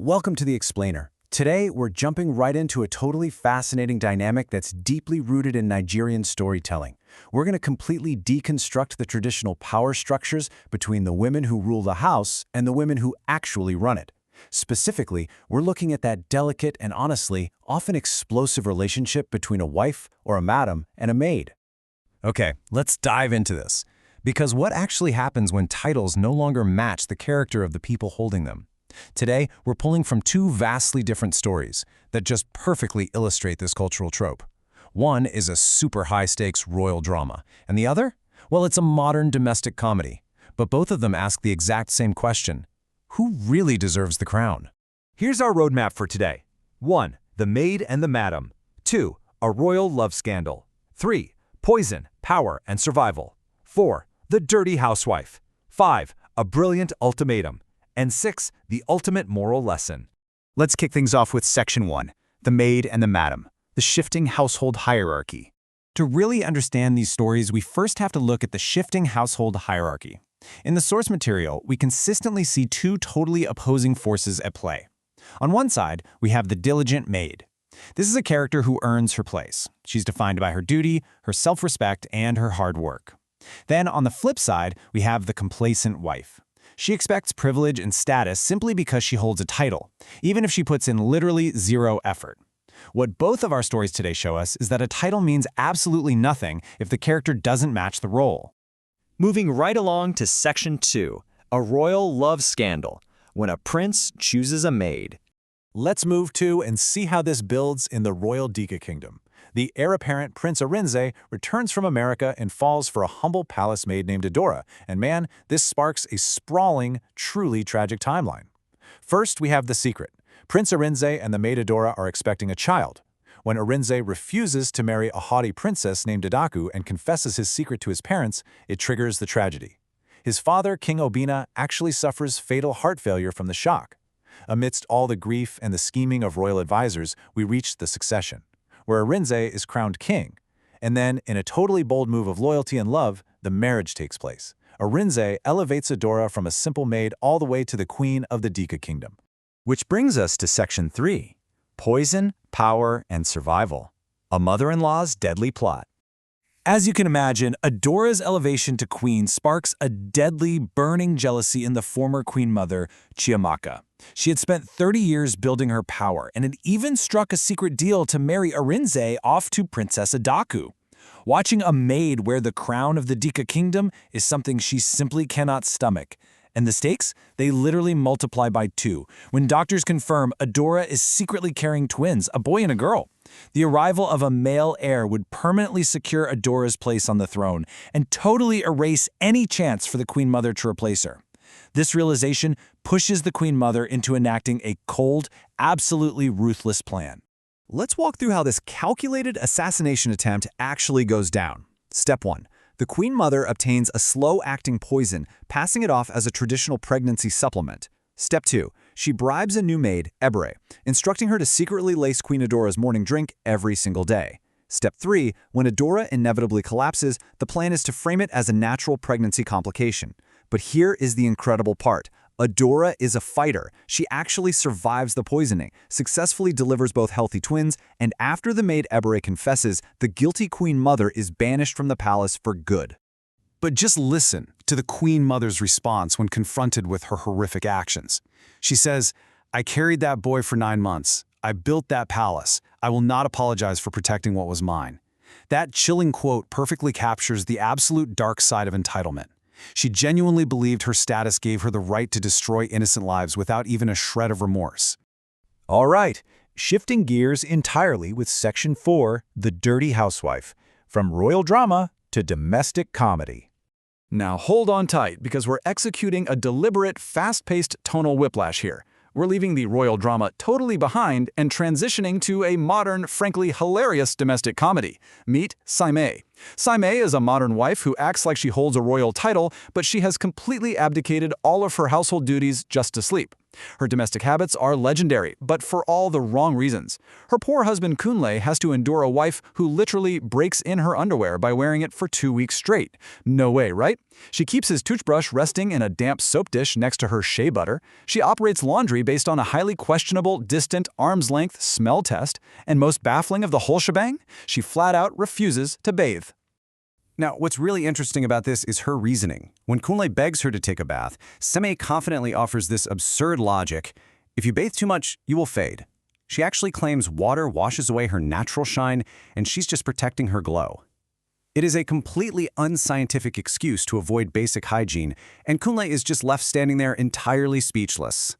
Welcome to The Explainer. Today, we're jumping right into a totally fascinating dynamic that's deeply rooted in Nigerian storytelling. We're going to completely deconstruct the traditional power structures between the women who rule the house and the women who actually run it. Specifically, we're looking at that delicate and honestly, often explosive relationship between a wife or a madam and a maid. Okay, let's dive into this. Because what actually happens when titles no longer match the character of the people holding them? Today, we're pulling from two vastly different stories that just perfectly illustrate this cultural trope. One is a super high-stakes royal drama, and the other? Well, it's a modern domestic comedy. But both of them ask the exact same question: who really deserves the crown? Here's our roadmap for today. 1. The Maid and the Madam. 2. A royal love scandal. 3. Poison, power, and survival. 4. The dirty housewife. 5. A brilliant ultimatum. And 6. The ultimate moral lesson. Let's kick things off with Section 1, The Maid and the Madam, the shifting household hierarchy. To really understand these stories, we first have to look at the shifting household hierarchy. In the source material, we consistently see two totally opposing forces at play. On one side, we have the diligent maid. This is a character who earns her place. She's defined by her duty, her self-respect, and her hard work. Then, on the flip side, we have the complacent wife. She expects privilege and status simply because she holds a title, even if she puts in literally zero effort. What both of our stories today show us is that a title means absolutely nothing if the character doesn't match the role. Moving right along to Section 2, a royal love scandal, when a prince chooses a maid. Let's move to and see how this builds in the royal Dika kingdom. The heir apparent Prince Arinze returns from America and falls for a humble palace maid named Adora, and man, this sparks a sprawling, truly tragic timeline. First, we have the secret. Prince Arinze and the maid Adora are expecting a child. When Arinze refuses to marry a haughty princess named Adaku and confesses his secret to his parents, it triggers the tragedy. His father, King Obina, actually suffers fatal heart failure from the shock. Amidst all the grief and the scheming of royal advisors, we reach the succession, where Arinze is crowned king. And then, in a totally bold move of loyalty and love, the marriage takes place. Arinze elevates Adora from a simple maid all the way to the queen of the Dika kingdom. Which brings us to Section 3, Poison, Power, and Survival, a mother-in-law's deadly plot. As you can imagine, Adora's elevation to queen sparks a deadly, burning jealousy in the former queen mother, Chiamaka. She had spent 30 years building her power and had even struck a secret deal to marry Arinze off to Princess Adaku. Watching a maid wear the crown of the Dika kingdom is something she simply cannot stomach. And the stakes? They literally multiply by 2 when doctors confirm Adora is secretly carrying twins, a boy and a girl. The arrival of a male heir would permanently secure Adora's place on the throne and totally erase any chance for the Queen Mother to replace her. This realization pushes the Queen Mother into enacting a cold, absolutely ruthless plan. Let's walk through how this calculated assassination attempt actually goes down. Step 1. The Queen Mother obtains a slow-acting poison, passing it off as a traditional pregnancy supplement. Step 2. She bribes a new maid, Ebere, instructing her to secretly lace Queen Adora's morning drink every single day. Step 3. When Adora inevitably collapses, the plan is to frame it as a natural pregnancy complication. But here is the incredible part. Adora is a fighter. She actually survives the poisoning, successfully delivers both healthy twins, and after the maid Ebere confesses, the guilty Queen Mother is banished from the palace for good. But just listen to the Queen Mother's response when confronted with her horrific actions. She says, "I carried that boy for 9 months. I built that palace. I will not apologize for protecting what was mine." That chilling quote perfectly captures the absolute dark side of entitlement. She genuinely believed her status gave her the right to destroy innocent lives without even a shred of remorse. All right, shifting gears entirely with Section 4, The Dirty Housewife, from royal drama to domestic comedy. Now hold on tight, because we're executing a deliberate, fast-paced tonal whiplash here. We're leaving the royal drama totally behind and transitioning to a modern, frankly hilarious domestic comedy. Meet Saimei. Saimei is a modern wife who acts like she holds a royal title, but she has completely abdicated all of her household duties just to sleep. Her domestic habits are legendary, but for all the wrong reasons. Her poor husband Kunle has to endure a wife who literally breaks in her underwear by wearing it for 2 weeks straight. No way, right? She keeps his toothbrush resting in a damp soap dish next to her shea butter. She operates laundry based on a highly questionable, distant, arm's-length smell test. And most baffling of the whole shebang, she flat out refuses to bathe. Now, what's really interesting about this is her reasoning. When Kunle begs her to take a bath, Seme confidently offers this absurd logic: if you bathe too much, you will fade. She actually claims water washes away her natural shine, and she's just protecting her glow. It is a completely unscientific excuse to avoid basic hygiene, and Kunle is just left standing there entirely speechless.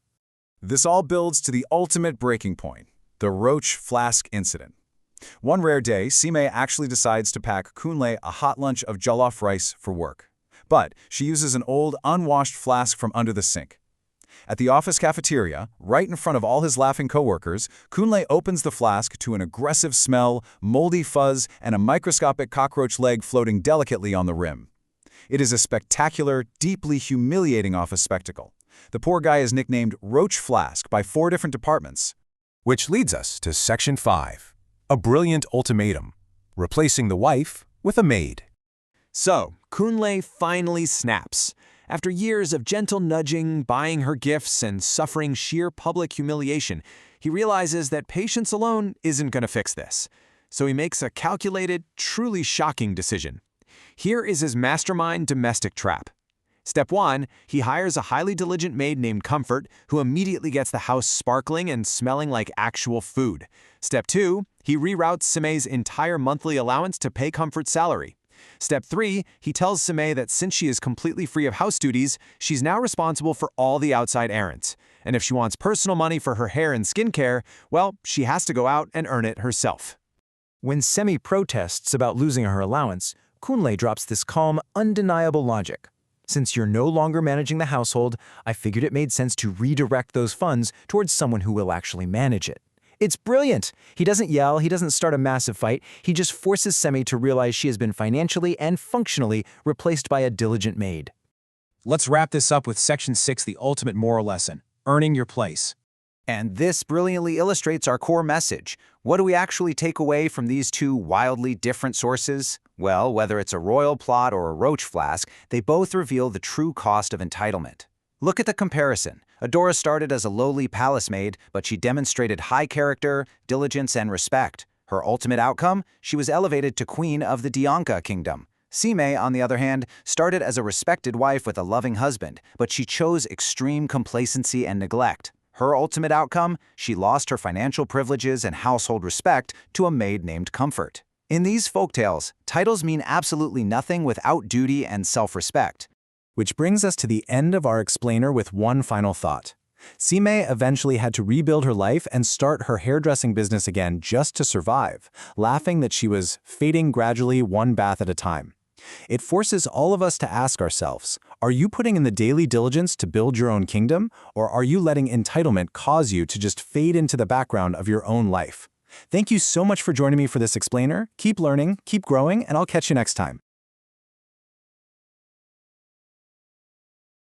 This all builds to the ultimate breaking point, the roach flask incident. One rare day, Sime actually decides to pack Kunle a hot lunch of jollof rice for work. But she uses an old, unwashed flask from under the sink. At the office cafeteria, right in front of all his laughing coworkers, Kunle opens the flask to an aggressive smell, moldy fuzz, and a microscopic cockroach leg floating delicately on the rim. It is a spectacular, deeply humiliating office spectacle. The poor guy is nicknamed Roach Flask by 4 different departments. Which leads us to Section 5. A brilliant ultimatum, replacing the wife with a maid. So, Kunle finally snaps. After years of gentle nudging, buying her gifts, and suffering sheer public humiliation, he realizes that patience alone isn't going to fix this. So he makes a calculated, truly shocking decision. Here is his mastermind domestic trap. Step 1, he hires a highly diligent maid named Comfort, who immediately gets the house sparkling and smelling like actual food. Step 2, he reroutes Seme's entire monthly allowance to pay Comfort's salary. Step 3, he tells Seme that since she is completely free of house duties, she's now responsible for all the outside errands. And if she wants personal money for her hair and skincare, well, she has to go out and earn it herself. When Seme protests about losing her allowance, Kunle drops this calm, undeniable logic. Since you're no longer managing the household, I figured it made sense to redirect those funds towards someone who will actually manage it. It's brilliant! He doesn't yell, he doesn't start a massive fight, he just forces Seme to realize she has been financially and functionally replaced by a diligent maid. Let's wrap this up with Section 6, the ultimate moral lesson, earning your place. And this brilliantly illustrates our core message. What do we actually take away from these two wildly different sources? Well, whether it's a royal plot or a roach flask, they both reveal the true cost of entitlement. Look at the comparison. Adora started as a lowly palace maid, but she demonstrated high character, diligence, and respect. Her ultimate outcome? She was elevated to queen of the Dianca kingdom. Sime, on the other hand, started as a respected wife with a loving husband, but she chose extreme complacency and neglect. Her ultimate outcome? She lost her financial privileges and household respect to a maid named Comfort. In these folktales, titles mean absolutely nothing without duty and self-respect. Which brings us to the end of our explainer with one final thought. Sime eventually had to rebuild her life and start her hairdressing business again just to survive, laughing that she was fading gradually one bath at a time. It forces all of us to ask ourselves, are you putting in the daily diligence to build your own kingdom, or are you letting entitlement cause you to just fade into the background of your own life? Thank you so much for joining me for this explainer. Keep learning, keep growing, and I'll catch you next time.